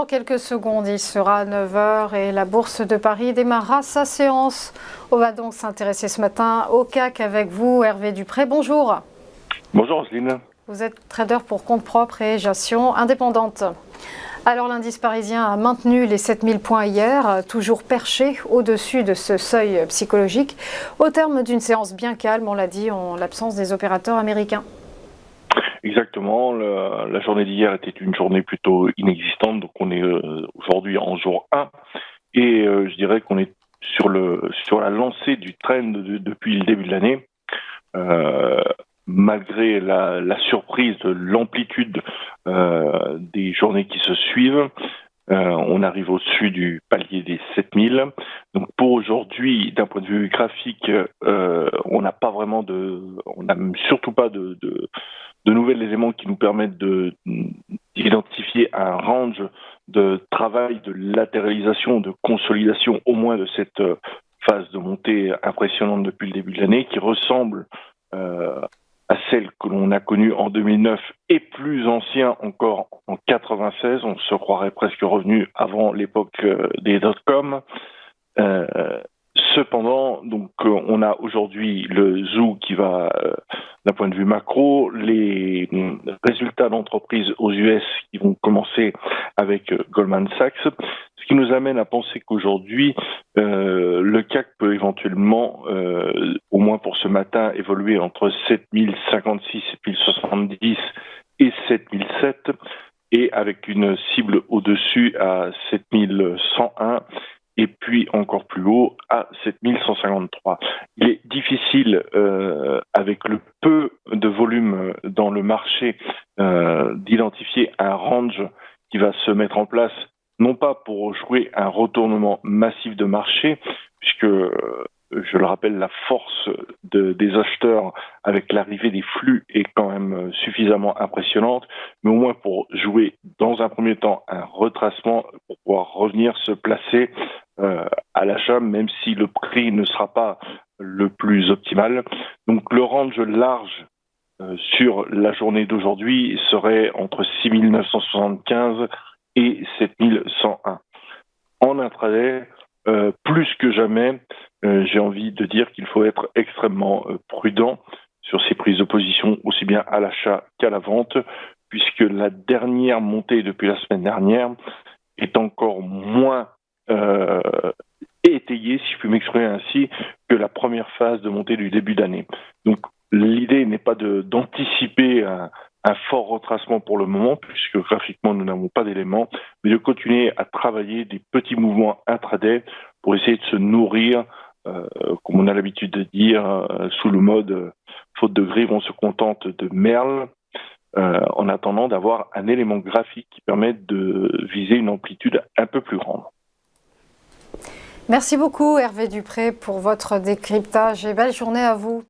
quelques secondes, il sera 9 heures et la Bourse de Paris démarrera sa séance. On va donc s'intéresser ce matin au CAC avec vous, Hervé Dupré. Bonjour. Bonjour Roselyne. Vous êtes trader pour compte propre et gestion indépendante. Alors l'indice parisien a maintenu les 7000 points hier, toujours perché au-dessus de ce seuil psychologique, au terme d'une séance bien calme, on l'a dit, en l'absence des opérateurs américains. Exactement, la journée d'hier était une journée plutôt inexistante, donc on est aujourd'hui en jour 1 et je dirais qu'on est sur la lancée du trend depuis le début de l'année. Malgré la surprise de l'amplitude des journées qui se suivent, on arrive au-dessus du palier des 7000. Donc pour aujourd'hui, d'un point de vue graphique, on n'a pas vraiment on n'a surtout pas de nouveaux éléments qui nous permettent d'identifier un range de travail, de latéralisation, de consolidation, au moins de cette phase de montée impressionnante depuis le début de l'année, qui ressemble à celle que l'on a connue en 2009 et plus ancien encore en 96. On se croirait presque revenu avant l'époque des dot-com. Cependant, donc, on a aujourd'hui le zoo qui va, d'un point de vue macro, les résultats d'entreprises aux US qui vont commencer avec Goldman Sachs, ce qui nous amène à penser qu'aujourd'hui, le CAC peut éventuellement, au moins pour ce matin, évoluer entre 7056, 7070 et 7007, et avec une cible au-dessus à 7101, et puis encore plus haut à 7153. Il est difficile, avec le peu de volume dans le marché, d'identifier un range qui va se mettre en place, non pas pour jouer un retournement massif de marché, puisque, je le rappelle, la force des acheteurs avec l'arrivée des flux est quand même suffisamment impressionnante, mais au moins pour jouer dans un premier temps un retracement, pour pouvoir revenir se placer à l'achat, même si le prix ne sera pas le plus optimal. Donc le range large sur la journée d'aujourd'hui serait entre 6975 et 7101. En intraday, plus que jamais, j'ai envie de dire qu'il faut être extrêmement prudent sur ces prises de position, aussi bien à l'achat qu'à la vente, puisque la dernière montée depuis la semaine dernière est encore moins étayée, si je puis m'exprimer ainsi, que la première phase de montée du début d'année. Donc l'idée n'est pas d'anticiper un fort retracement pour le moment, puisque graphiquement nous n'avons pas d'éléments, mais de continuer à travailler des petits mouvements intraday pour essayer de se nourrir, comme on a l'habitude de dire, sous le mode faute de grive, on se contente de merle, en attendant d'avoir un élément graphique qui permette de viser une amplitude un peu plus grande. Merci beaucoup Hervé Dupré pour votre décryptage et belle journée à vous.